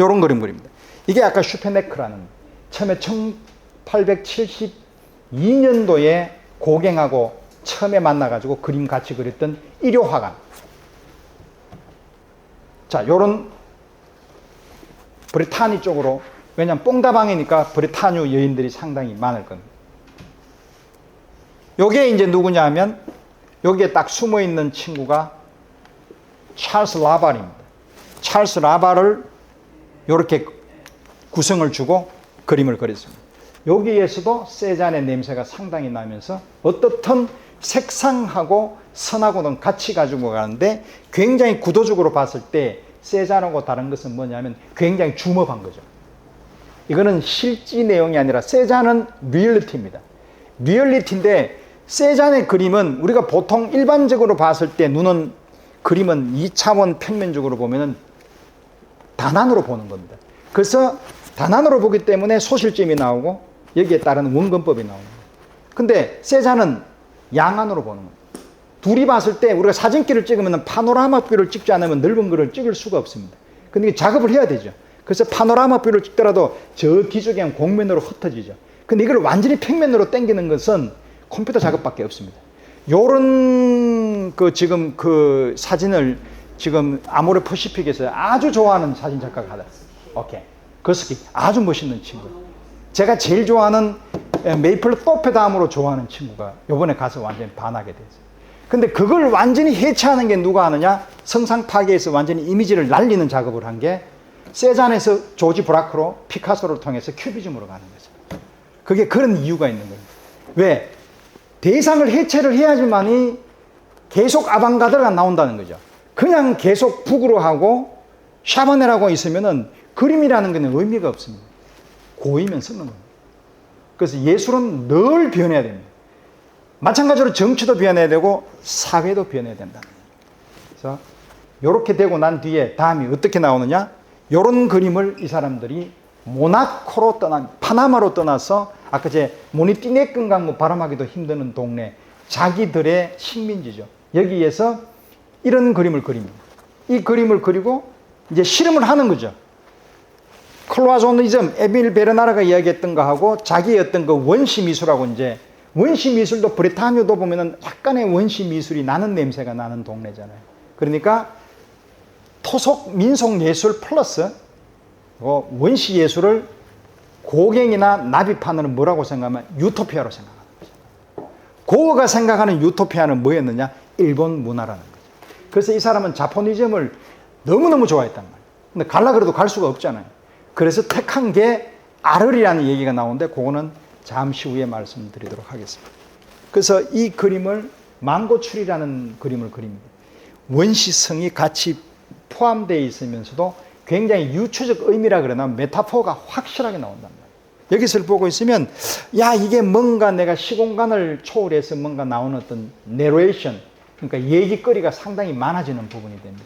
이런 그림 그립니다. 이게 아까 슈페네크라는 처음에 1872년도에 고갱하고 처음에 만나가지고 그림 같이 그렸던 일요화관. 자, 요런 브레타니 쪽으로, 왜냐면 뽕다방이니까 브레타뉴 여인들이 상당히 많을 겁니다. 요게 이제 누구냐 하면 여기에 딱 숨어 있는 친구가 찰스 라발입니다. 찰스 라발을 이렇게 구성을 주고 그림을 그렸습니다. 여기에서도 세잔의 냄새가 상당히 나면서 어떻든 색상하고 선하고는 같이 가지고 가는데 굉장히 구도적으로 봤을 때 세잔하고 다른 것은 뭐냐면 굉장히 주먹한 거죠. 이거는 실제 내용이 아니라 세잔은 리얼리티입니다. 리얼리티인데 세잔의 그림은 우리가 보통 일반적으로 봤을 때 눈은 그림은 2차원 평면적으로 보면은 단안으로 보는 겁니다. 그래서 단안으로 보기 때문에 소실점이 나오고 여기에 따른 원근법이 나오는 거예요. 근데 세잔은 양안으로 보는 거예요. 둘이 봤을 때 우리가 사진기를 찍으면 파노라마 뷰를 찍지 않으면 넓은 거를 찍을 수가 없습니다. 근데 작업을 해야 되죠. 그래서 파노라마 뷰를 찍더라도 저 뒤쪽에 공면으로 흩어지죠. 근데 이걸 완전히 평면으로 당기는 것은 컴퓨터 작업밖에 없습니다. 요런 지금 그 사진을 지금 아모레 퍼시픽에서 아주 좋아하는 사진 작가가 하다. 오케이. 거스키. 아주 멋있는 친구. 제가 제일 좋아하는 메이플 토페 다음으로 좋아하는 친구가 요번에 가서 완전히 반하게 됐어요. 근데 그걸 완전히 해체하는 게 누가 하느냐? 성상 파괴에서 완전히 이미지를 날리는 작업을 한 게 세잔에서 조지 브라크로 피카소를 통해서 큐비즘으로 가는 거죠. 그게 그런 이유가 있는 거예요. 왜? 대상을 해체를 해야지만이 계속 아방가드가 나온다는 거죠. 그냥 계속 북으로 하고 샤바네라고 있으면은 그림이라는 것은 의미가 없습니다. 고이면 쓰는 겁니다. 그래서 예술은 늘 변해야 됩니다. 마찬가지로 정치도 변해야 되고 사회도 변해야 된다. 그래서 이렇게 되고 난 뒤에 다음이 어떻게 나오느냐? 이런 그림을 이 사람들이 모나코로 파나마로 떠나서 아까 제 모니띠네끈강 뭐 발음하기도 힘드는 동네, 자기들의 식민지죠. 여기에서 이런 그림을 그립니다. 이 그림을 그리고 이제 실험을 하는 거죠. 클로아조니즘, 에밀 베르나르가 이야기했던 거하고 자기의 어떤 그 원시 미술하고 이제 원시 미술도 브레타뉴도 보면은 약간의 원시 미술이 나는 냄새가 나는 동네잖아요. 그러니까 토속 민속 예술 플러스 원시 예술을 고갱이나 나비판으로 뭐라고 생각하면 유토피아로 생각하는 거죠. 고어가 생각하는 유토피아는 뭐였느냐? 일본 문화라는 거죠. 그래서 이 사람은 자포니즘을 너무너무 좋아했단 말이에요. 근데 갈라 그래도 갈 수가 없잖아요. 그래서 택한 게 아르리라는 얘기가 나오는데 그거는 잠시 후에 말씀드리도록 하겠습니다. 그래서 이 그림을 망고출이라는 그림을 그립니다. 원시성이 같이 포함되어 있으면서도 굉장히 유추적 의미라 그러나 메타포가 확실하게 나온단 말이에요. 여기서 보고 있으면 야 이게 뭔가 내가 시공간을 초월해서 뭔가 나오는 어떤 내레이션, 그러니까 얘기거리가 상당히 많아지는 부분이 됩니다.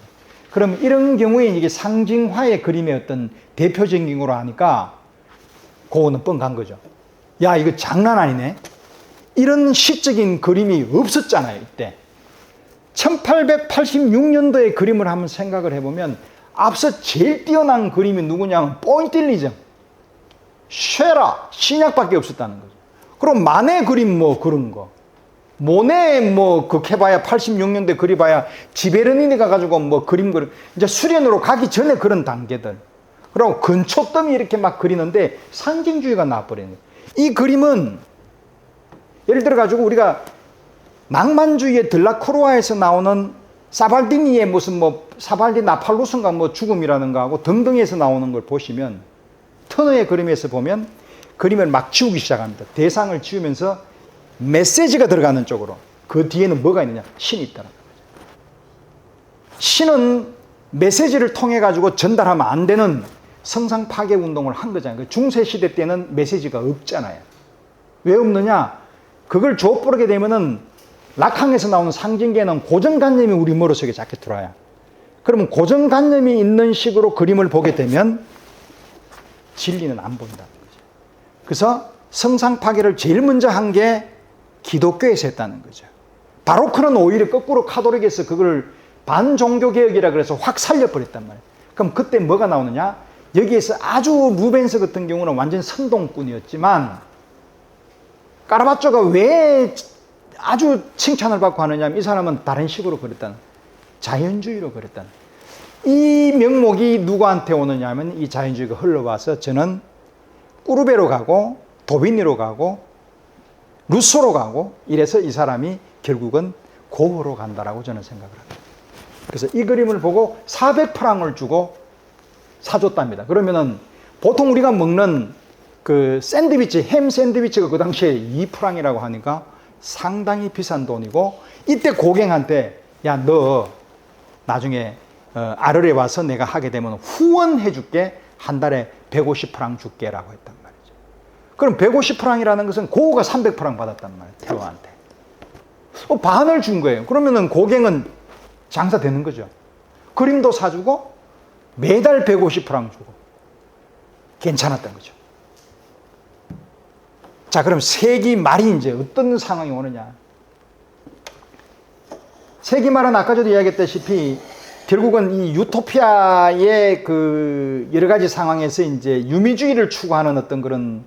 그럼 이런 경우에 이게 상징화의 그림의 어떤 대표적인 경우로 하니까 그거는 뻥간 거죠. 야 이거 장난 아니네. 이런 시적인 그림이 없었잖아요. 이때 1886년도의 그림을 한번 생각을 해보면 앞서 제일 뛰어난 그림이 누구냐면 포인틸리즘, 쉐라, 신약밖에 없었다는 거죠. 그럼 마네 그림 뭐 그런 거, 모네 뭐 그 해봐야 86년대 그려봐야 지베르니니 가가지고 뭐 그림 이제 수련으로 가기 전에 그런 단계들. 그리고 근초점이 이렇게 막 그리는데 상징주의가 나와버리는 거예요. 이 그림은 예를 들어 가지고 우리가 낭만주의의 들라크루아에서 나오는 사발디니의 무슨 뭐 사발디 나팔루스인가 뭐 죽음이라는가 하고 등등에서 나오는 걸 보시면 터너의 그림에서 보면 그림을 막 지우기 시작합니다. 대상을 지우면서 메시지가 들어가는 쪽으로. 그 뒤에는 뭐가 있느냐? 신이 있다는 거죠. 신은 메시지를 통해 가지고 전달하면 안 되는 성상 파괴 운동을 한 거잖아요. 중세 시대 때는 메시지가 없잖아요. 왜 없느냐? 그걸 좁부르게 되면은 락항에서 나오는 상징계는 고정관념이 우리 머릿속에 자꾸 들어와요. 그러면 고정관념이 있는 식으로 그림을 보게 되면 진리는 안 보인다는 거죠. 그래서 성상 파괴를 제일 먼저 한 게 기독교에서 했다는 거죠. 바로크는 오히려 거꾸로 카톨릭에서 그걸 반종교개혁이라 그래서 확 살려버렸단 말이에요. 그럼 그때 뭐가 나오느냐? 여기에서 아주 루벤스 같은 경우는 완전 선동꾼이었지만 카라바초가 왜 아주 칭찬을 받고 하느냐면 이 사람은 다른 식으로 그렸다는, 자연주의로 그렸다는. 이 명목이 누구한테 오느냐 하면 이 자연주의가 흘러와서 저는 꾸르베로 가고 도비니로 가고 루소로 가고 이래서 이 사람이 결국은 고흐로 간다라고 저는 생각을 합니다. 그래서 이 그림을 보고 400프랑을 주고 사줬답니다. 그러면은 보통 우리가 먹는 그 샌드위치, 햄 샌드위치가 그 당시에 2프랑이라고 하니까 상당히 비싼 돈이고, 이때 고갱한테 야, 너 나중에 아르레 와서 내가 하게 되면 후원해 줄게, 한 달에 150프랑 줄게라고 했단 말이죠. 그럼 150프랑이라는 것은 고흐가 300프랑 받았단 말이에요, 테오한테. 반을 준 거예요. 그러면은 고갱은 장사 되는 거죠. 그림도 사주고 매달 150프랑 주고 괜찮았던 거죠. 자, 그럼 세기 말이 이제 어떤 상황이 오느냐. 세기 말은 아까 저도 이야기했다시피 결국은 이 유토피아의 그 여러 가지 상황에서 이제 유미주의를 추구하는 어떤 그런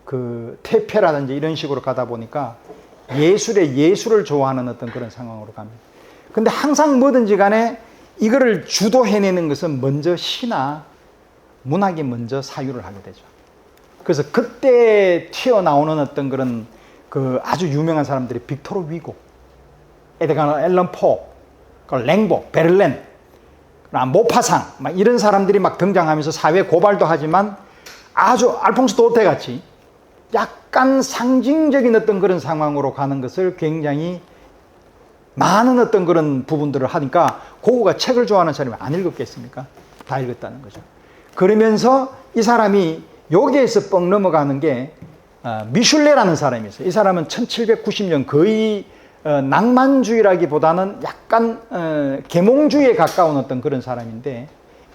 그 퇴폐라든지 이런 식으로 가다 보니까 예술을 좋아하는 어떤 그런 상황으로 갑니다. 근데 항상 뭐든지 간에 이거를 주도해내는 것은 먼저 시나 문학이 먼저 사유를 하게 되죠. 그래서 그때 튀어나오는 어떤 그런 그 아주 유명한 사람들이 빅토르 위고, 에드가 앨런 포, 랭보, 베를렌, 모파상, 막 이런 사람들이 막 등장하면서 사회 고발도 하지만 아주 알퐁스 도테 같이 약간 상징적인 어떤 그런 상황으로 가는 것을 굉장히 많은 어떤 그런 부분들을 하니까 고흐가 책을 좋아하는 사람이 안 읽었겠습니까? 다 읽었다는 거죠. 그러면서 이 사람이 여기에서 뻥 넘어가는 게 미슐레라는 사람이 있어요. 이 사람은 1790년 거의 낭만주의라기보다는 약간 계몽주의에 가까운 어떤 그런 사람인데,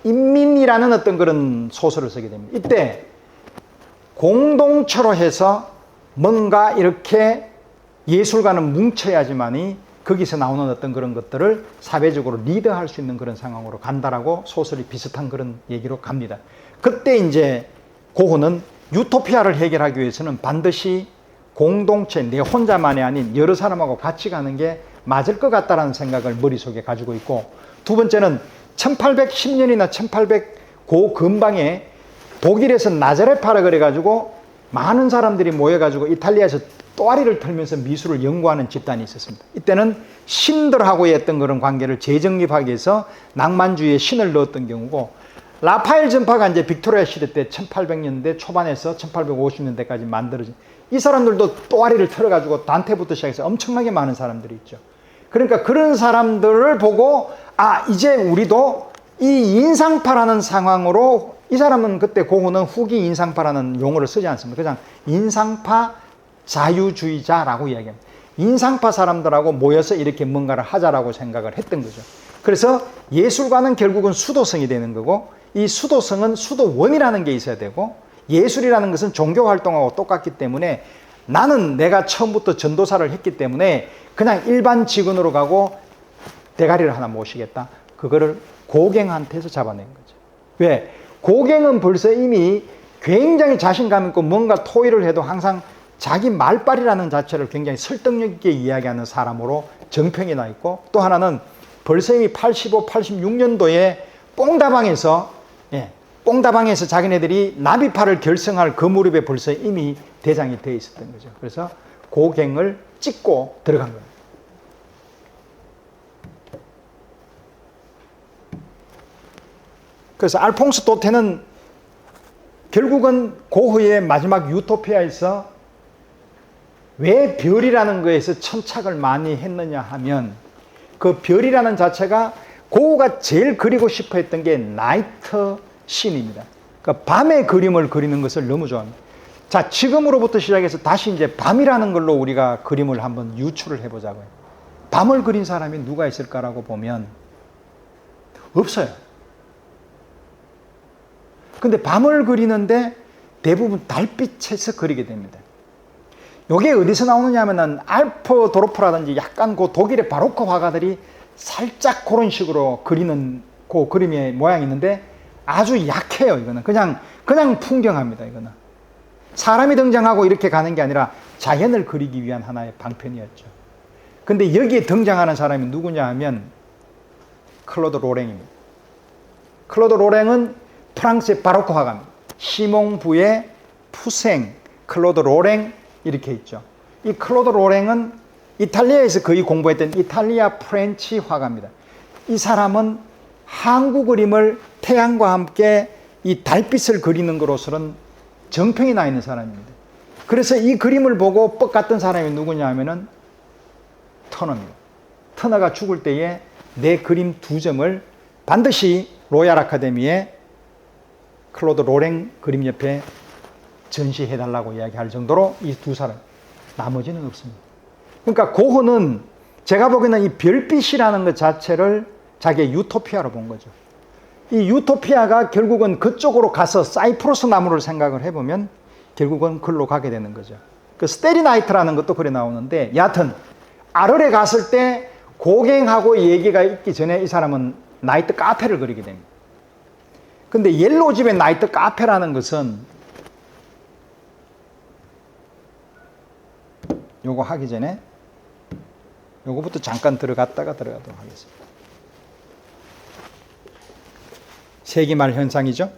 인민이라는 어떤 그런 소설을 쓰게 됩니다. 이때 공동체로 해서 뭔가 이렇게 예술가는 뭉쳐야지만이 거기서 나오는 어떤 그런 것들을 사회적으로 리드할 수 있는 그런 상황으로 간다라고 소설이 비슷한 그런 얘기로 갑니다. 그때 이제 고흐는 유토피아를 해결하기 위해서는 반드시 공동체, 내 혼자만이 아닌 여러 사람하고 같이 가는 게 맞을 것 같다라는 생각을 머릿속에 가지고 있고, 두 번째는 1810년이나 1800 그 근방에 독일에서 나자레파라 그래가지고 많은 사람들이 모여가지고 이탈리아에서 또아리를 털면서 미술을 연구하는 집단이 있었습니다. 이때는 신들하고의 어떤 그런 관계를 재정립하기 위해서 낭만주의에 신을 넣었던 경우고, 라파엘 전파가 이제 빅토리아 시대 때 1800년대 초반에서 1850년대까지 만들어진, 이 사람들도 또아리를 털어가지고 단테부터 시작해서 엄청나게 많은 사람들이 있죠. 그러니까 그런 사람들을 보고 이제 우리도 이 인상파라는 상황으로, 이 사람은 그때 고흐는 후기 인상파라는 용어를 쓰지 않습니다. 그냥 인상파 자유주의자라고 이야기합니다. 인상파 사람들하고 모여서 이렇게 뭔가를 하자라고 생각을 했던 거죠. 그래서 예술가는 결국은 수도성이 되는 거고, 이 수도성은 수도원이라는 게 있어야 되고, 예술이라는 것은 종교활동하고 똑같기 때문에 나는 내가 처음부터 전도사를 했기 때문에 그냥 일반 직원으로 가고 대가리를 하나 모시겠다. 그거를 고갱한테서 잡아낸 거죠. 왜? 고갱은 벌써 이미 굉장히 자신감 있고 뭔가 토의를 해도 항상 자기 말빨이라는 자체를 굉장히 설득력 있게 이야기하는 사람으로 정평이 나 있고, 또 하나는 벌써 이미 85, 86년도에 뽕다방에서 자기네들이 나비파를 결성할 그 무렵에 벌써 이미 대장이 되어 있었던 거죠. 그래서 고갱을 찍고 들어간 겁니다. 그래서 알퐁스 도테는 결국은 고흐의 마지막 유토피아에서 왜 별이라는 거에서 천착을 많이 했느냐 하면, 그 별이라는 자체가 고흐가 제일 그리고 싶어 했던 게 나이트 씬입니다. 그러니까 밤의 그림을 그리는 것을 너무 좋아합니다. 자, 지금으로부터 시작해서 다시 이제 밤이라는 걸로 우리가 그림을 한번 유출을 해보자고요. 밤을 그린 사람이 누가 있을까라고 보면 없어요. 근데 밤을 그리는데 대부분 달빛에서 그리게 됩니다. 이게 어디서 나오느냐 하면은 알프 도르프라든지 약간 그 독일의 바로크 화가들이 살짝 그런 식으로 그리는 그 그림의 모양이 있는데, 아주 약해요. 이거는 그냥 풍경합니다. 이거는 사람이 등장하고 이렇게 가는 게 아니라 자연을 그리기 위한 하나의 방편이었죠. 근데 여기에 등장하는 사람이 누구냐 하면 클로드 로랭입니다. 클로드 로랭은 프랑스의 바로크 화가입니다. 시몽부의 푸생, 클로드 로랭 이렇게 있죠. 이 클로드 로랭은 이탈리아에서 거의 공부했던 이탈리아 프렌치 화가입니다. 이 사람은 항구 그림을 태양과 함께 이 달빛을 그리는 것으로는 정평이 나 있는 사람입니다. 그래서 이 그림을 보고 뻑 갔던 사람이 누구냐 하면은 터너입니다. 터너가 죽을 때에 내 그림 2점을 반드시 로얄 아카데미에 클로드 로랭 그림 옆에 전시해달라고 이야기할 정도로 이 2사람, 나머지는 없습니다. 그러니까 고흐는 제가 보기에는 이 별빛이라는 것 자체를 자기의 유토피아로 본 거죠. 이 유토피아가 결국은 그쪽으로 가서 사이프러스 나무를 생각을 해보면 결국은 글로 가게 되는 거죠. 그 스테리 나이트라는 것도 그래 나오는데, 여하튼 아르레 갔을 때 고갱하고 얘기가 있기 전에 이 사람은 나이트 카페를 그리게 됩니다. 근데 옐로우집의 나이트 카페라는 것은 요거 하기 전에 요거부터 잠깐 들어가도록 하겠습니다. 세기말 현상이죠.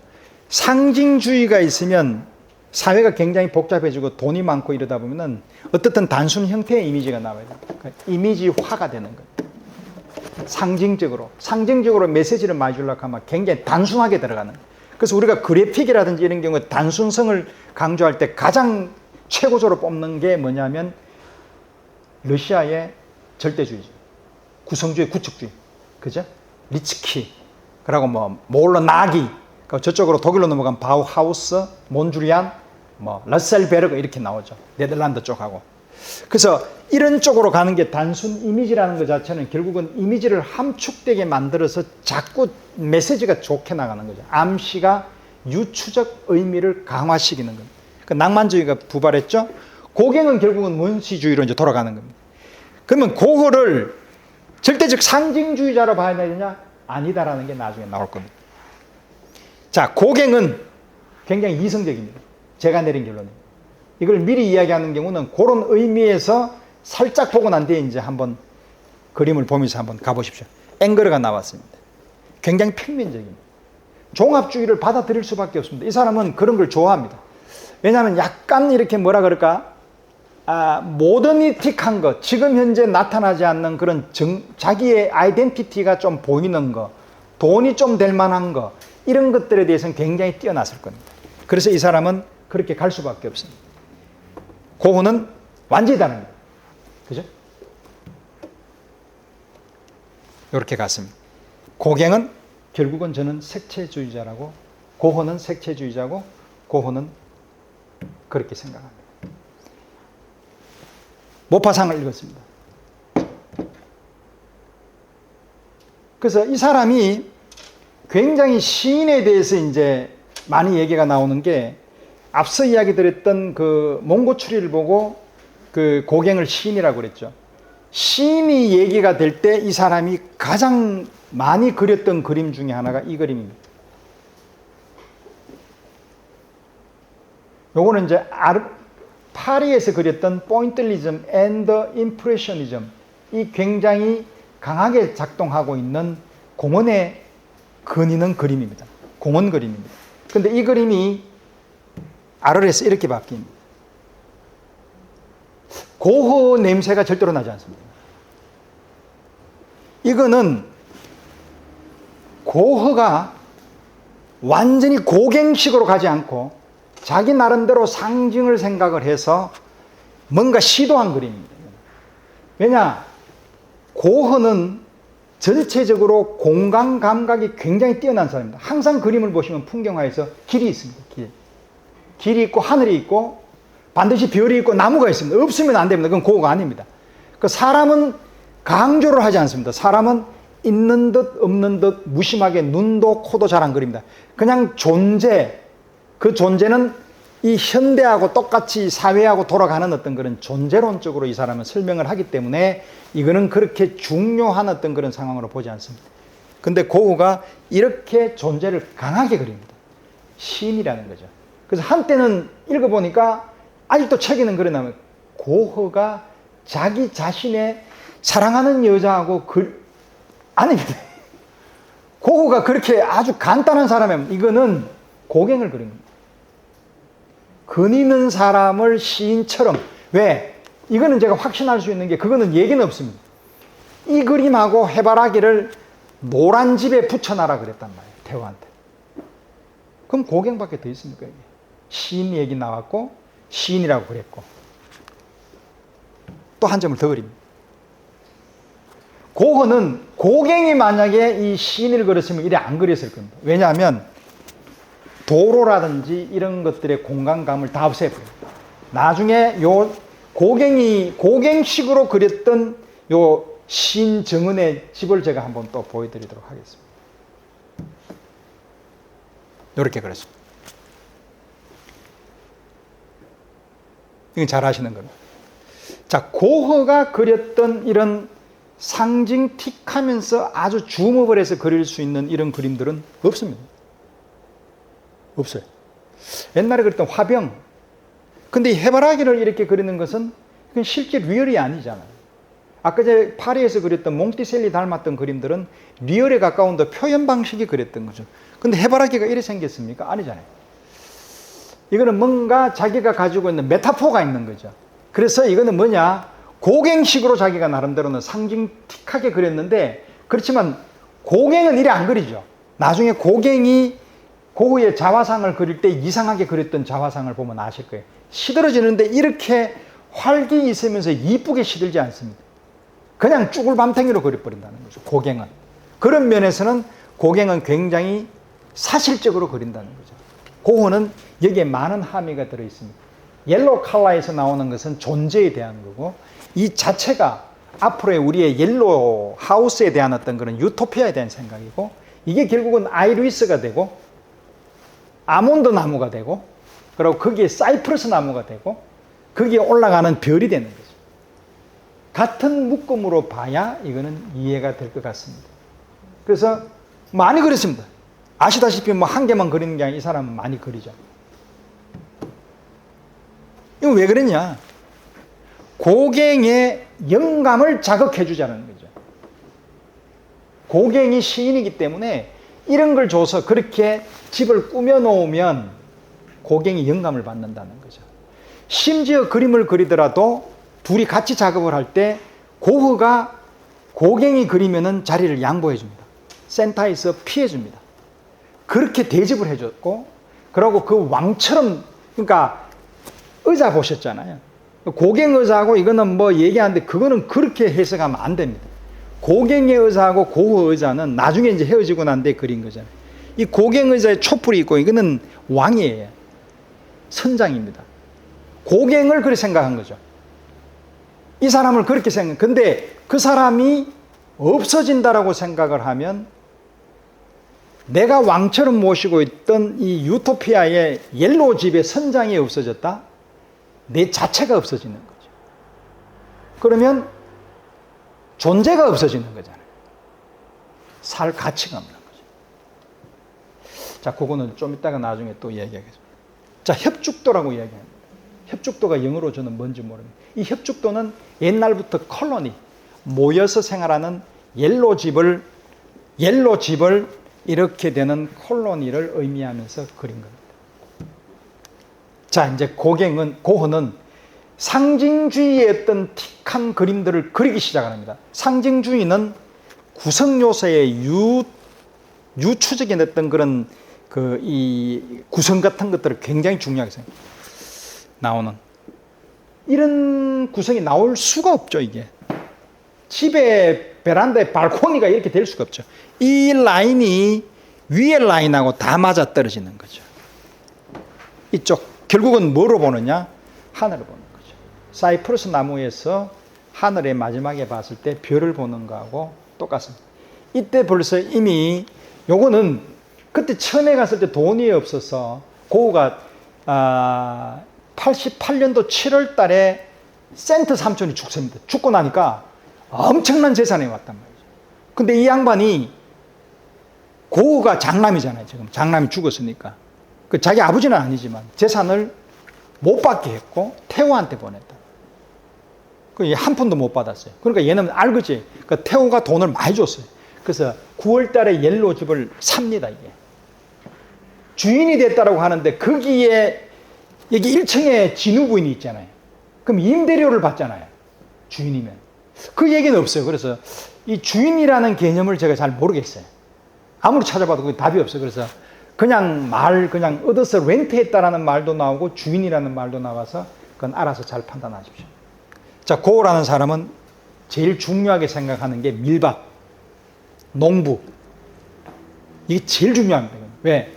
상징주의가 있으면 사회가 굉장히 복잡해지고 돈이 많고 이러다 보면은 어떻든 단순 형태의 이미지가 나와야 돼요. 그러니까 이미지화가 되는 거예요. 상징적으로 메시지를 많이 주려고 하면 굉장히 단순하게 들어가는 거예요. 그래서 우리가 그래픽이라든지 이런 경우에 단순성을 강조할 때 가장 최고적으로 뽑는 게 뭐냐면 러시아의 절대주의죠. 구성주의, 구축주의. 그죠? 리츠키. 그리고 몰로 나기. 저쪽으로 독일로 넘어간 바우하우스, 몬주리안, 러셀베르그 이렇게 나오죠. 네덜란드 쪽하고. 그래서 이런 쪽으로 가는 게 단순 이미지라는 것 자체는 결국은 이미지를 함축되게 만들어서 자꾸 메시지가 좋게 나가는 거죠. 암시가 유추적 의미를 강화시키는 겁니다. 그 낭만주의가 부발했죠. 고갱은 결국은 원시주의로 이제 돌아가는 겁니다. 그러면 고흐를 절대적 상징주의자로 봐야 되느냐? 아니다라는 게 나중에 나올 겁니다. 자, 고갱은 굉장히 이성적입니다. 제가 내린 결론입니다. 이걸 미리 이야기하는 경우는 그런 의미에서 살짝 보고 난 뒤에 이제 한번 그림을 보면서 한번 가보십시오. 앵거르가 나왔습니다. 굉장히 평면적입니다. 종합주의를 받아들일 수밖에 없습니다. 이 사람은 그런 걸 좋아합니다. 왜냐하면 약간 이렇게 뭐라 그럴까? 모더니틱한 것, 지금 현재 나타나지 않는 그런 자기의 아이덴티티가 좀 보이는 것, 돈이 좀 될 만한 것, 이런 것들에 대해서는 굉장히 뛰어났을 겁니다. 그래서 이 사람은 그렇게 갈 수밖에 없습니다. 고흐는 완전히 다릅니다. 그죠? 이렇게 갔습니다. 고갱은 결국은 저는 색채주의자라고, 고흐는 색채주의자고, 고흐는 그렇게 생각합니다. 모파상을 읽었습니다. 그래서 이 사람이 굉장히 시인에 대해서 이제 많이 얘기가 나오는 게, 앞서 이야기 드렸던 그 몽고추리를 보고 그 고갱을 시인이라고 그랬죠. 시인이 얘기가 될 때 이 사람이 가장 많이 그렸던 그림 중에 하나가 이 그림입니다. 요거는 이제 파리에서 그렸던 포인틀리즘 앤더 임프레셔니즘, 이 굉장히 강하게 작동하고 있는 공원에 그리는 그림입니다. 공원 그림입니다. 근데 이 그림이 아르레에서 이렇게 바뀝니다. 고흐 냄새가 절대로 나지 않습니다. 이거는 고흐가 완전히 고갱식으로 가지 않고 자기 나름대로 상징을 생각을 해서 뭔가 시도한 그림입니다. 왜냐? 고흐는 전체적으로 공간 감각이 굉장히 뛰어난 사람입니다. 항상 그림을 보시면 풍경화에서 길이 있습니다. 길이 있고 하늘이 있고 반드시 별이 있고 나무가 있습니다. 없으면 안 됩니다. 그건 고흐가 아닙니다. 그 사람은 강조를 하지 않습니다. 사람은 있는 듯 없는 듯 무심하게 눈도 코도 잘 안 그립니다. 그냥 존재, 그 존재는 이 현대하고 똑같이 사회하고 돌아가는 어떤 그런 존재론적으로 이 사람은 설명을 하기 때문에 이거는 그렇게 중요한 어떤 그런 상황으로 보지 않습니다. 근데 고흐가 이렇게 존재를 강하게 그립니다. 시인이라는 거죠. 그래서 한때는 읽어보니까 아직도 책에는 그러나면 고흐가 자기 자신의 사랑하는 여자하고 아닙니다. 고흐가 그렇게 아주 간단한 사람이면 이거는 고갱을 그린 겁니다. 그리는 사람을 시인처럼. 왜? 이거는 제가 확신할 수 있는 게 그거는 얘기는 없습니다. 이 그림하고 해바라기를 노란 집에 붙여놔라 그랬단 말이에요. 태호한테. 그럼 고갱밖에 더 있습니까? 이게? 시인 얘기 나왔고 시인이라고 그랬고 또 한 점을 더 그립니다. 고흐는 고갱이 만약에 이 시인을 그렸으면 이래 안 그렸을 겁니다. 왜냐하면 도로라든지 이런 것들의 공간감을 다 없애버립니다. 나중에 요 고갱식으로 그렸던 요 시인 정은의 집을 제가 한번 또 보여드리도록 하겠습니다. 이렇게 그렸습니다. 이건 잘 아시는 겁니다. 자, 고흐가 그렸던 이런 상징틱하면서 아주 줌업을 해서 그릴 수 있는 이런 그림들은 없습니다. 없어요. 옛날에 그렸던 화병. 근데 이 해바라기를 이렇게 그리는 것은 그건 실제 리얼이 아니잖아요. 아까 전에 파리에서 그렸던 몽티셀리 닮았던 그림들은 리얼에 가까운 더 표현 방식이 그렸던 거죠. 근데 해바라기가 이렇게 생겼습니까? 아니잖아요. 이거는 뭔가 자기가 가지고 있는 메타포가 있는 거죠. 그래서 이거는 뭐냐? 고갱식으로 자기가 나름대로는 상징틱하게 그렸는데, 그렇지만 고갱은 이래 안 그리죠. 나중에 고갱이 고흐의 자화상을 그릴 때 이상하게 그렸던 자화상을 보면 아실 거예요. 시들어지는데 이렇게 활기 있으면서 이쁘게 시들지 않습니다. 그냥 쭈글밤탱이로 그려버린다는 거죠. 고갱은. 그런 면에서는 고갱은 굉장히 사실적으로 그린다는 거죠. 고흐는 여기에 많은 함의가 들어있습니다. 옐로우 컬러에서 나오는 것은 존재에 대한 거고, 이 자체가 앞으로의 우리의 옐로우 하우스에 대한 어떤 그런 유토피아에 대한 생각이고, 이게 결국은 아이리스가 되고 아몬드 나무가 되고, 그리고 거기에 사이프러스 나무가 되고, 거기에 올라가는 별이 되는 거죠. 같은 묶음으로 봐야 이거는 이해가 될 것 같습니다. 그래서 많이 그렸습니다. 아시다시피 뭐 한 개만 그리는 게 아니라 이 사람은 많이 그리죠. 이거 왜 그랬냐? 고갱의 영감을 자극해 주자는 거죠. 고갱이 시인이기 때문에 이런 걸 줘서 그렇게 집을 꾸며 놓으면 고갱이 영감을 받는다는 거죠. 심지어 그림을 그리더라도 둘이 같이 작업을 할 때 고흐가 고갱이 그리면은 자리를 양보해 줍니다. 센터에서 피해 줍니다. 그렇게 대접을 해줬고, 그리고 그 왕처럼, 그러니까 의자 보셨잖아요. 고갱 의자하고 이거는 뭐 얘기하는데 그거는 그렇게 해석하면 안 됩니다. 고갱의 의자하고 고흐 의자는 나중에 이제 헤어지고 난 뒤에 그린 거잖아요. 이 고갱 의자에 촛불이 있고 이거는 왕이에요. 선장입니다. 고갱을 그렇게 생각한 거죠. 이 사람을 그렇게 생각. 근데 그 사람이 없어진다라고 생각을 하면 내가 왕처럼 모시고 있던 이 유토피아의 옐로우 집의 선장이 없어졌다? 내 자체가 없어지는 거죠. 그러면 존재가 없어지는 거잖아요. 살 가치가 없는 거죠. 자, 그거는 좀 이따가 나중에 또 이야기하겠습니다. 자, 협죽도라고 이야기합니다. 협죽도가 영어로 저는 뭔지 모릅니다. 이 협죽도는 옛날부터 콜로니, 모여서 생활하는 옐로우 집을 이렇게 되는 콜로니를 의미하면서 그린 겁니다. 자, 이제 고흐는 상징주의의 어떤 틱한 그림들을 그리기 시작합니다. 상징주의는 구성 요소의 유추적인 어떤 그런 이 구성 같은 것들을 굉장히 중요하게 생각합니다. 나오는 이런 구성이 나올 수가 없죠. 이게 집에 베란다에 발코니가 이렇게 될 수가 없죠. 이 라인이 위에 라인하고 다 맞아 떨어지는 거죠. 이쪽 결국은 뭐로 보느냐? 하늘을 보는 거죠. 사이프러스 나무에서 하늘의 마지막에 봤을 때 별을 보는 거하고 똑같습니다. 이때 벌써 이미 요거는 그때 처음에 갔을 때 돈이 없어서 고흐가 88년도 7월 달에 센트 삼촌이 죽습니다. 죽고 나니까 엄청난 재산이 왔단 말이죠. 근데 이 양반이 고흐가 장남이잖아요. 지금 장남이 죽었으니까. 그 자기 아버지는 아니지만 재산을 못 받게 했고 태호한테 보냈다. 그 한 푼도 못 받았어요. 그러니까 얘는 알겠지. 그 태호가 돈을 많이 줬어요. 그래서 9월 달에 옐로우 집을 삽니다, 이게. 주인이 됐다라고 하는데 거기에 여기 1층에 진우 부인이 있잖아요. 그럼 임대료를 받잖아요. 주인이면. 그 얘기는 없어요. 그래서 이 주인이라는 개념을 제가 잘 모르겠어요. 아무리 찾아봐도 그 답이 없어요. 그래서 그냥 얻어서 렌트했다라는 말도 나오고 주인이라는 말도 나와서 그건 알아서 잘 판단하십시오. 자, 고흐라는 사람은 제일 중요하게 생각하는 게 밀밭, 농부. 이게 제일 중요합니다. 왜?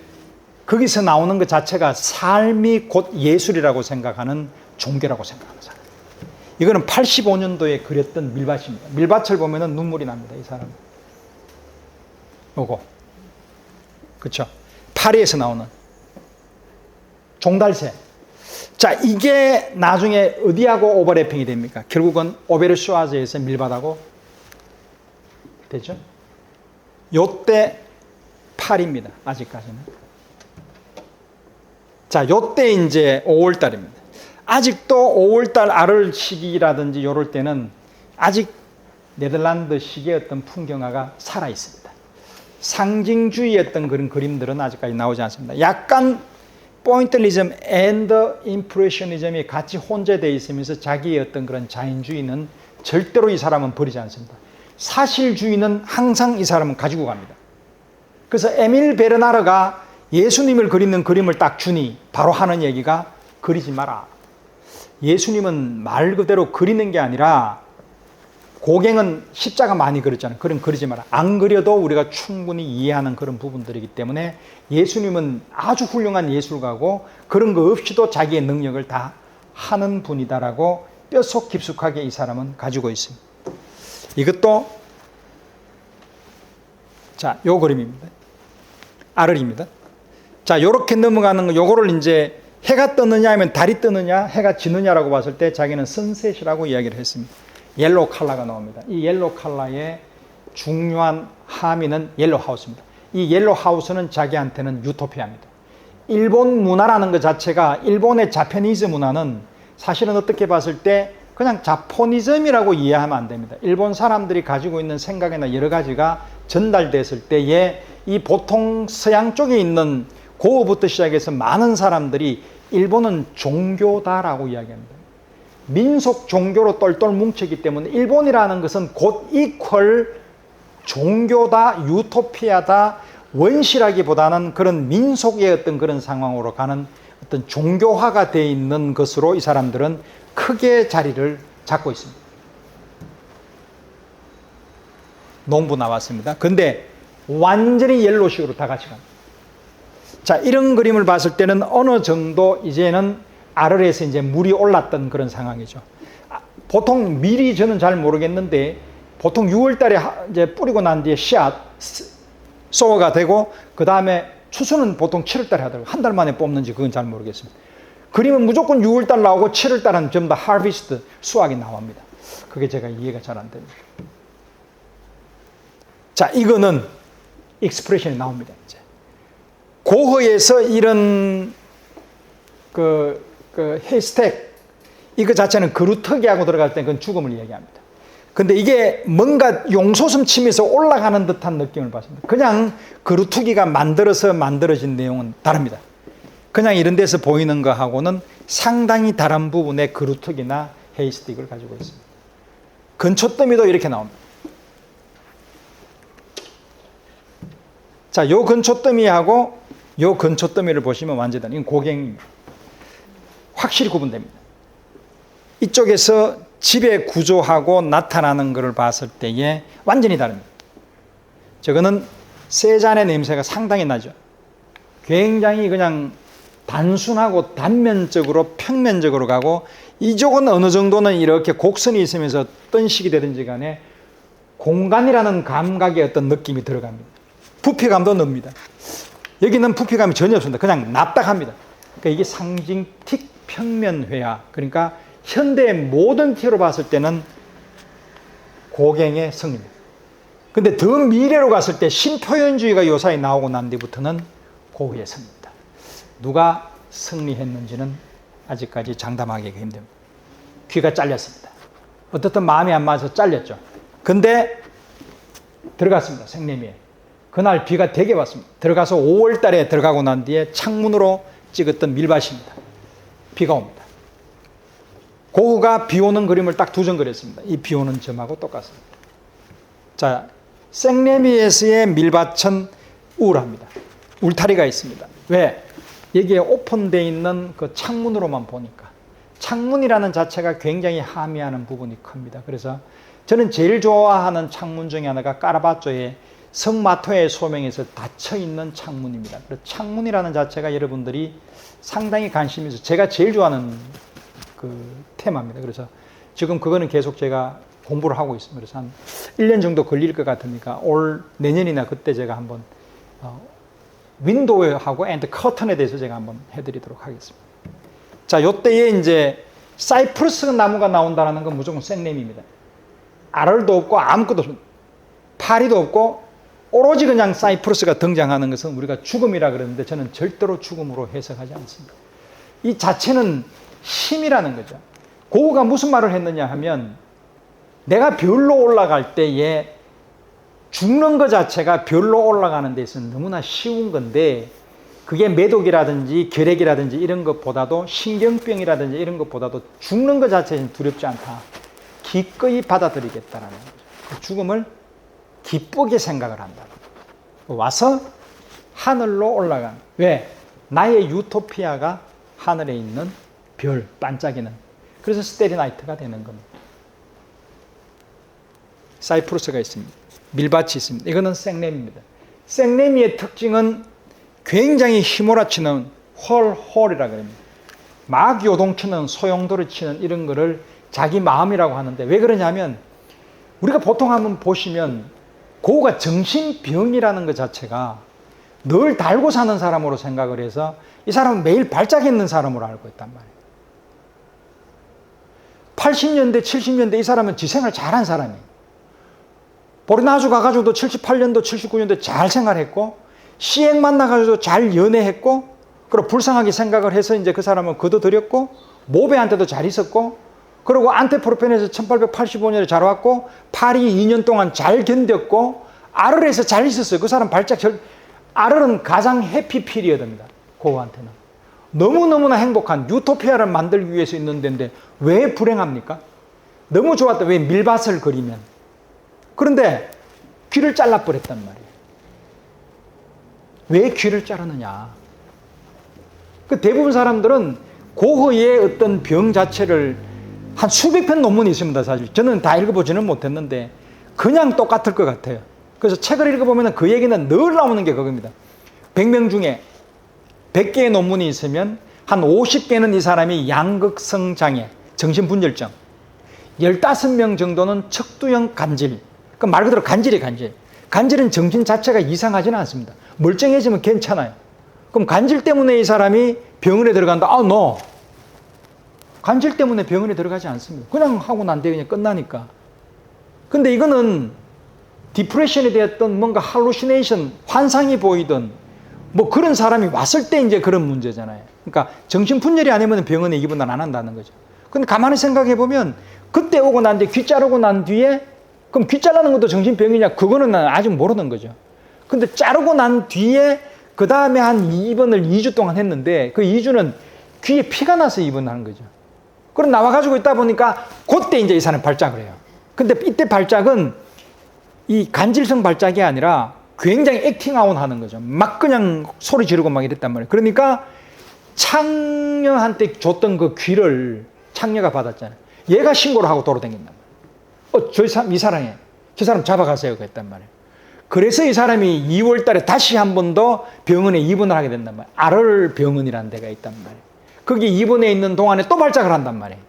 거기서 나오는 것 자체가 삶이 곧 예술이라고 생각하는 종교라고 생각하는 사람. 이거는 85년도에 그렸던 밀밭입니다. 밀밭을 보면 눈물이 납니다, 이 사람. 요거. 그쵸? 파리에서 나오는 종달새. 자, 이게 나중에 어디하고 오버래핑이 됩니까? 결국은 오베르슈아즈에서 밀밭하고 되죠? 요때 파리입니다. 아직까지는. 자, 요때 이제 5월달입니다. 아직도 5월달 아를 시기라든지 요럴 때는 아직 네덜란드 시기의 어떤 풍경화가 살아있습니다. 상징주의의 어떤 그런 그림들은 아직까지 나오지 않습니다. 약간 포인트리즘 앤드 임프레셔니즘이 같이 혼재되어 있으면서 자기의 어떤 그런 자연주의는 절대로 이 사람은 버리지 않습니다. 사실주의는 항상 이 사람은 가지고 갑니다. 그래서 에밀 베르나르가 예수님을 그리는 그림을 딱 주니 바로 하는 얘기가 그리지 마라. 예수님은 말 그대로 그리는 게 아니라 고갱은 십자가 많이 그렸잖아요. 그럼 그리지 마라. 안 그려도 우리가 충분히 이해하는 그런 부분들이기 때문에 예수님은 아주 훌륭한 예술가고 그런 거 없이도 자기의 능력을 다 하는 분이다라고 뼛속 깊숙하게 이 사람은 가지고 있습니다. 이것도 자, 요 그림입니다. 아르입니다. 자, 요렇게 넘어가는 거, 요거를 이제 해가 뜨느냐 하면 달이 뜨느냐, 해가 지느냐라고 봤을 때 자기는 선셋이라고 이야기를 했습니다. 옐로우 컬러가 나옵니다. 이 옐로우 컬러의 중요한 함의는 옐로우 하우스입니다. 이 옐로우 하우스는 자기한테는 유토피아입니다. 일본 문화라는 것 자체가 일본의 자파니즈 문화는 사실은 어떻게 봤을 때 그냥 자포니즘이라고 이해하면 안 됩니다. 일본 사람들이 가지고 있는 생각이나 여러 가지가 전달됐을 때에 이 보통 서양 쪽에 있는 고흐부터 시작해서 많은 사람들이 일본은 종교다라고 이야기합니다. 민속 종교로 똘똘 뭉치기 때문에 일본이라는 것은 곧 이퀄 종교다, 유토피아다, 원시라기보다는 그런 민속의 어떤 그런 상황으로 가는 어떤 종교화가 되어 있는 것으로 이 사람들은 크게 자리를 잡고 있습니다. 농부 나왔습니다. 근데 완전히 옐로식으로 다 같이 갑니다. 자, 이런 그림을 봤을 때는 어느 정도 이제는 아르에서 이제 물이 올랐던 그런 상황이죠. 보통 미리 저는 잘 모르겠는데 보통 6월 달에 이제 뿌리고 난 뒤에 씨앗, 소어가 되고 그 다음에 추수는 보통 7월 달에 하더라고요. 한 달 만에 뽑는지 그건 잘 모르겠습니다. 그림은 무조건 6월 달 나오고 7월 달은 전부 다 하비스트, 수확이 나옵니다. 그게 제가 이해가 잘 안 됩니다. 자, 이거는 익스프레션이 나옵니다. 이제 고흐에서 이런 헤이스텍 이거 자체는 그루터기하고 들어갈 때 그건 죽음을 얘기합니다. 근데 이게 뭔가 용솟음 치면서 올라가는 듯한 느낌을 받습니다. 그냥 그루터기가 만들어진 내용은 다릅니다. 그냥 이런 데서 보이는 거하고는 상당히 다른 부분의 그루터기나 헤이스틱을 가지고 있습니다. 근초더미도 이렇게 나옵니다. 자, 요 근초더미하고 요 근초더미를 보시면 완전히 이건 고갱입니다. 확실히 구분됩니다. 이쪽에서 집의 구조하고 나타나는 것을 봤을 때에 완전히 다릅니다. 저거는 세잔의 냄새가 상당히 나죠. 굉장히 그냥 단순하고 단면적으로 평면적으로 가고 이쪽은 어느 정도는 이렇게 곡선이 있으면서 어떤 식이 되든지 간에 공간이라는 감각의 어떤 느낌이 들어갑니다. 부피감도 늡니다. 여기는 부피감이 전혀 없습니다. 그냥 납작합니다. 그러니까 이게 상징틱 평면회화, 그러니까 현대의 모든 티로 봤을 때는 고갱의 승리입니다. 근데 더 미래로 갔을 때 신표현주의가 요사이 나오고 난 뒤부터는 고흐의 승리입니다. 누가 승리했는지는 아직까지 장담하기가 힘듭니다. 귀가 잘렸습니다. 어떻든 마음이 안 맞아서 잘렸죠. 근데 들어갔습니다. 생내미에. 그날 비가 되게 왔습니다. 들어가서 5월 달에 들어가고 난 뒤에 창문으로 찍었던 밀밭입니다. 비가 옵니다. 고흐가 비 오는 그림을 딱 두 점 그렸습니다. 이 비 오는 점하고 똑같습니다. 자, 생내미에서의 밀밭은 우울합니다. 울타리가 있습니다. 왜? 여기에 오픈되어 있는 그 창문으로만 보니까. 창문이라는 자체가 굉장히 함의하는 부분이 큽니다. 그래서 저는 제일 좋아하는 창문 중에 하나가 까라바조의 성마토의 소명에서 닫혀있는 창문입니다. 그래서 창문이라는 자체가 여러분들이 상당히 관심이 있어서 제가 제일 좋아하는 그 테마입니다. 그래서 지금 그거는 계속 제가 공부를 하고 있습니다. 그래서 한 1년 정도 걸릴 것 같으니까 올 내년이나 그때 제가 한번 윈도우하고 앤드 커튼에 대해서 제가 한번 해드리도록 하겠습니다. 자, 요때에 이제 사이프러스 나무가 나온다는 건 무조건 생냄입니다. 알알도 없고 아무것도 없습니다. 파리도 없고 오로지 그냥 사이프러스가 등장하는 것은 우리가 죽음이라 그러는데 저는 절대로 죽음으로 해석하지 않습니다. 이 자체는 힘이라는 거죠. 고흐가 무슨 말을 했느냐 하면 내가 별로 올라갈 때에 죽는 것 자체가 별로 올라가는 데 있어서 너무나 쉬운 건데 그게 매독이라든지 결핵이라든지 이런 것보다도 신경병이라든지 이런 것보다도 죽는 것 자체는 두렵지 않다. 기꺼이 받아들이겠다라는 거죠. 그 죽음을 기쁘게 생각을 한다. 와서 하늘로 올라간. 왜? 나의 유토피아가 하늘에 있는 별, 반짝이는. 그래서 스테리나이트가 되는 겁니다. 사이프러스가 있습니다. 밀밭이 있습니다. 이거는 생내미입니다. 생내미의 특징은 굉장히 휘몰아치는 홀이라고 합니다. 막 요동치는 소용돌이 치는 이런 거를 자기 마음이라고 하는데 왜 그러냐면 우리가 보통 한번 보시면 고흐가 정신병이라는 것 자체가 늘 달고 사는 사람으로 생각을 해서 이 사람은 매일 발작 있는 사람으로 알고 있단 말이에요. 80년대, 70년대 이 사람은 지생활 잘한 사람이에요. 보리나주 가가지고도 78년도, 79년도 잘 생활했고 시행 만나가지고도 잘 연애했고 그리고 불쌍하게 생각을 해서 이제 그 사람은 거둬들였고 모베한테도 잘 있었고 그리고 안테프로펜에서 1885년에 잘 왔고 파리 2년 동안 잘 견뎠고 아르에서 잘 있었어요. 그 사람 아르는 가장 해피 피리어드입니다. 고흐한테는. 너무너무나 행복한 유토피아를 만들기 위해서 있는 데인데 왜 불행합니까? 너무 좋았다. 왜 밀밭을 그리면. 그런데 귀를 잘라버렸단 말이에요. 왜 귀를 자르느냐. 그 대부분 사람들은 고흐의 어떤 병 자체를 한 수백 편 논문이 있습니다. 사실 저는 다 읽어보지는 못했는데 그냥 똑같을 것 같아요. 그래서 책을 읽어보면 그 얘기는 늘 나오는 게 그겁니다. 100명 중에 100개의 논문이 있으면 한 50개는 이 사람이 양극성 장애, 정신분열증, 15명 정도는 척두형 간질, 그 말 그대로 간질이에요. 간질은 정신 자체가 이상하지는 않습니다. 멀쩡해지면 괜찮아요. 그럼 간질 때문에 이 사람이 병원에 들어간다. no. 간질 때문에 병원에 들어가지 않습니다. 그냥 하고 난 뒤에 그냥 끝나니까. 근데 이거는 디프레션이 되었던 뭔가 할루시네이션, 환상이 보이던 뭐 그런 사람이 왔을 때 이제 그런 문제잖아요. 그러니까 정신분열이 아니면 병원에 입원을 안 한다는 거죠. 근데 가만히 생각해 보면 그때 오고 난 뒤에 귀 자르고 난 뒤에 그럼 귀 자르는 것도 정신병이냐? 그거는 아직 모르는 거죠. 근데 자르고 난 뒤에 그 다음에 한 입원을 2주 동안 했는데 그 2주는 귀에 피가 나서 입원하는 거죠. 그럼 나와가지고 있다 보니까 그때 이제 이 사람이 발작을 해요. 근데 이때 발작은 이 간질성 발작이 아니라 굉장히 액팅아웃 하는 거죠. 막 그냥 소리 지르고 막 이랬단 말이에요. 그러니까 창녀한테 줬던 그 귀를 창녀가 받았잖아요. 얘가 신고를 하고 돌아다닌단 말이에요. 이 사람이, 저 사람 잡아가세요. 그랬단 말이에요. 그래서 이 사람이 2월 달에 다시 한 번 더 병원에 입원을 하게 된단 말이에요. 아를 병원이라는 데가 있단 말이에요. 거기 입원해 있는 동안에 또 발작을 한단 말이에요.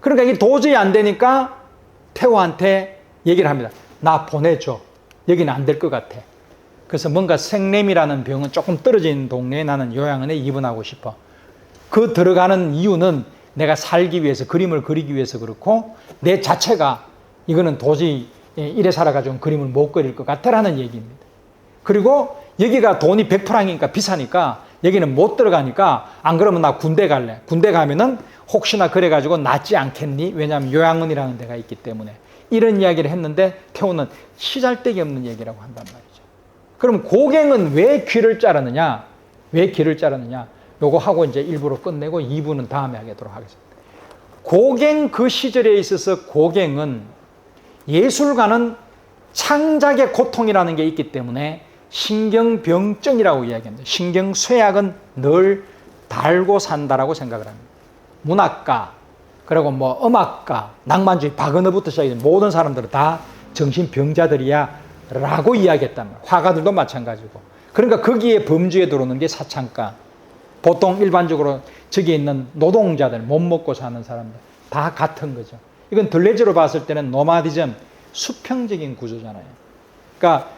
그러니까 이게 도저히 안 되니까 태호한테 얘기를 합니다. 나 보내줘. 여기는 안 될 것 같아. 그래서 뭔가 생냄이라는 병은 조금 떨어진 동네에 나는 요양원에 입원하고 싶어. 그 들어가는 이유는 내가 살기 위해서, 그림을 그리기 위해서 그렇고 내 자체가 이거는 도저히 이래 살아가지고 그림을 못 그릴 것 같다라는 얘기입니다. 그리고 여기가 돈이 100프랑이니까 비싸니까 여기는 못 들어가니까 안 그러면 나 군대 갈래. 군대 가면은 혹시나 그래가지고 낫지 않겠니? 왜냐하면 요양원이라는 데가 있기 때문에. 이런 이야기를 했는데 태호는 시잘데기 없는 얘기라고 한단 말이죠. 그럼 고갱은 왜 귀를 자르느냐? 왜 귀를 자르느냐? 요거 하고 이제 1부로 끝내고 2부는 다음에 하도록 하겠습니다. 고갱 그 시절에 있어서 고갱은 예술가는 창작의 고통이라는 게 있기 때문에 신경병증이라고 이야기합니다. 신경쇠약은 늘 달고 산다라고 생각을 합니다. 문학가, 그리고 뭐 음악가, 낭만주의, 박은호부터 시작해서 모든 사람들은 다 정신병자들이야 라고 이야기했단 말이에요. 화가들도 마찬가지고. 그러니까 거기에 범주에 들어오는 게 사창가. 보통 일반적으로 저기 있는 노동자들, 못 먹고 사는 사람들 다 같은 거죠. 이건 들레즈로 봤을 때는 노마디즘, 수평적인 구조잖아요. 그러니까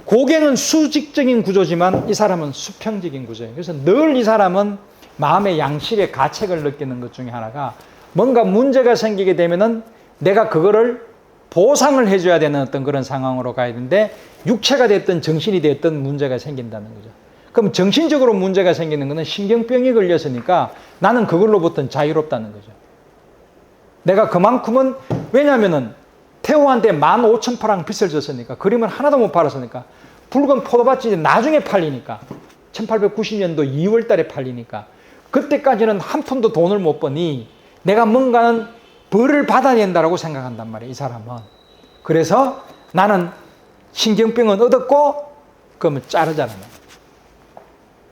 고갱은 수직적인 구조지만 이 사람은 수평적인 구조예요. 그래서 늘 이 사람은 마음의 양식의 가책을 느끼는 것 중에 하나가 뭔가 문제가 생기게 되면은 내가 그거를 보상을 해줘야 되는 어떤 그런 상황으로 가야 되는데 육체가 됐든 정신이 됐든 문제가 생긴다는 거죠. 그럼 정신적으로 문제가 생기는 것은 신경병이 걸렸으니까 나는 그걸로부터는 자유롭다는 거죠. 내가 그만큼은 왜냐하면은 태호한테 15,000프랑 빚을 졌으니까 그림을 하나도 못 팔았으니까 붉은 포도밭이 나중에 팔리니까 1890년도 2월 달에 팔리니까 그때까지는 한 푼도 돈을 못 버니 내가 뭔가는 벌을 받아야 된다고 생각한단 말이에요. 이 사람은. 그래서 나는 신경병은 얻었고 그러면 자르잖아요.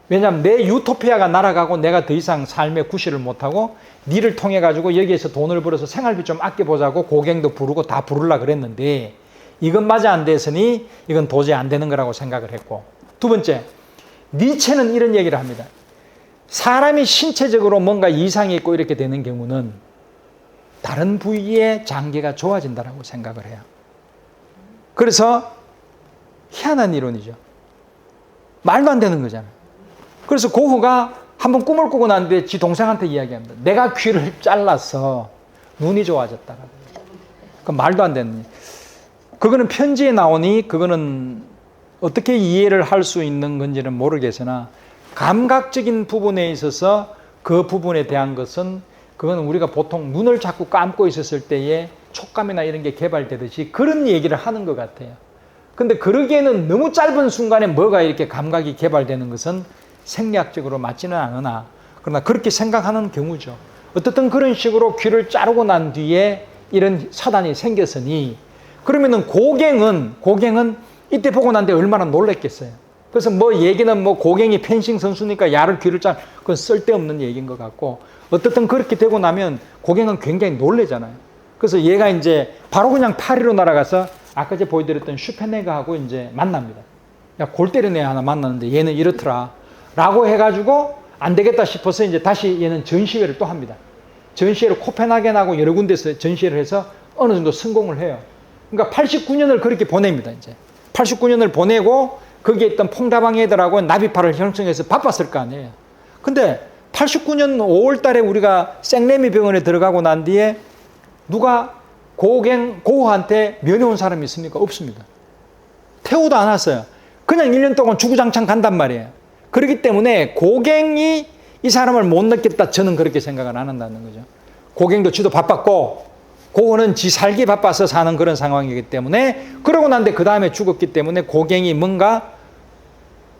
왜냐하면 내 유토피아가 날아가고 내가 더 이상 삶의 구실을 못하고 니를 통해 가지고 여기에서 돈을 벌어서 생활비 좀 아껴보자고 고갱도 부르고 다 부르려고 그랬는데 이것마저 안 됐으니 이건 도저히 안 되는 거라고 생각을 했고, 두 번째, 니체는 이런 얘기를 합니다. 사람이 신체적으로 뭔가 이상이 있고 이렇게 되는 경우는 다른 부위의 장기가 좋아진다고 생각을 해요. 그래서 희한한 이론이죠. 말도 안 되는 거잖아요. 그래서 고흐가 한번 꿈을 꾸고 난 뒤에 지 동생한테 이야기합니다. 내가 귀를 잘라서 눈이 좋아졌다. 그 말도 안 되는. 그거는 편지에 나오니 그거는 어떻게 이해를 할 수 있는 건지는 모르겠으나 감각적인 부분에 있어서 그 부분에 대한 것은 그건 우리가 보통 눈을 자꾸 감고 있었을 때에 촉감이나 이런 게 개발되듯이 그런 얘기를 하는 것 같아요. 근데 그러기에는 너무 짧은 순간에 뭐가 이렇게 감각이 개발되는 것은 생리학적으로 맞지는 않으나 그러나 그렇게 생각하는 경우죠. 어떻든 그런 식으로 귀를 자르고 난 뒤에 이런 사단이 생겼으니 그러면은 고갱은 이때 보고 난 뒤에 얼마나 놀랬겠어요. 그래서 뭐 얘기는 뭐 고갱이 펜싱 선수니까 야를 귀를 그건 쓸데없는 얘기인 것 같고 어떻든 그렇게 되고 나면 고갱은 굉장히 놀래잖아요. 그래서 얘가 이제 바로 그냥 파리로 날아가서 아까 제가 보여드렸던 슈페네가하고 이제 만납니다. 야, 골 때리는 애 하나 만났는데 얘는 이렇더라. 라고 해가지고 안 되겠다 싶어서 이제 다시 얘는 전시회를 또 합니다. 전시회를 코펜하겐하고 여러 군데서 전시회를 해서 어느 정도 성공을 해요. 그러니까 89년을 그렇게 보냅니다, 이제. 89년을 보내고 거기에 있던 퐁다방 애들하고 나비파를 형성해서 바빴을 거 아니에요. 근데 89년 5월 달에 우리가 생레미 병원에 들어가고 난 뒤에 누가 고흐한테 면회온 사람이 있습니까? 없습니다. 태우도 안 왔어요. 그냥 1년 동안 주구장창 간단 말이에요. 그렇기 때문에 고갱이 이 사람을 못 느꼈다 저는 그렇게 생각을 안 한다는 거죠. 고갱도 지도 바빴고 고흐는 지 살기 바빠서 사는 그런 상황이기 때문에 그러고 난데 그 다음에 죽었기 때문에 고갱이 뭔가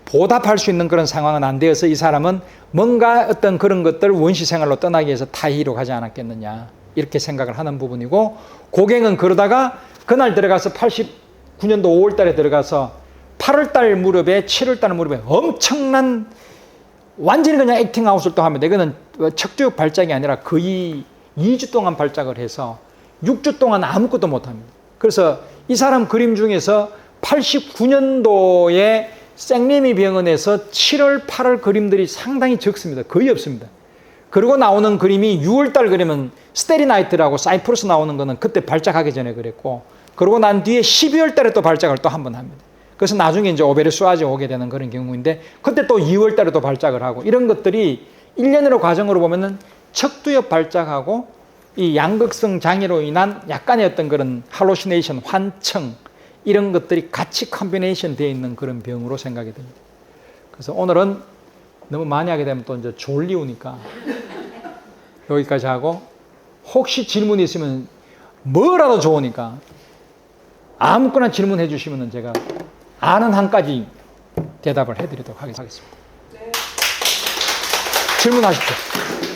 보답할 수 있는 그런 상황은 안 되어서 이 사람은 뭔가 어떤 그런 것들 원시 생활로 떠나기 위해서 타히로 가지 않았겠느냐 이렇게 생각을 하는 부분이고 고갱은 그러다가 그날 들어가서 89년도 5월 달에 들어가서 8월 달 무렵에 7월 달 무렵에 엄청난 완전히 그냥 액팅아웃을 또 합니다. 이거는 척추역 발작이 아니라 거의 2주 동안 발작을 해서 6주 동안 아무것도 못합니다. 그래서 이 사람 그림 중에서 89년도에 생레미 병원에서 7월, 8월 그림들이 상당히 적습니다. 거의 없습니다. 그리고 나오는 그림이 6월달 그림은 스테리나이트라고 사이프러스 나오는 거는 그때 발작하기 전에 그랬고 그러고 난 뒤에 12월 달에 또 발작을 또 한 번 합니다. 그래서 나중에 이제 오베르수아제 오게 되는 그런 경우인데 그때 또 2월 달에 또 발작을 하고 이런 것들이 1년으로 과정으로 보면은 척두엽 발작하고 이 양극성 장애로 인한 약간의 어떤 그런 할로시네이션, 환청 이런 것들이 같이 컴비네이션 되어 있는 그런 병으로 생각이 됩니다. 그래서 오늘은 너무 많이 하게 되면 또 이제 졸리우니까 여기까지 하고, 혹시 질문이 있으면 뭐라도 좋으니까 아무거나 질문해 주시면 제가 아는 한까지 대답을 해드리도록 하겠습니다. 질문하십시오.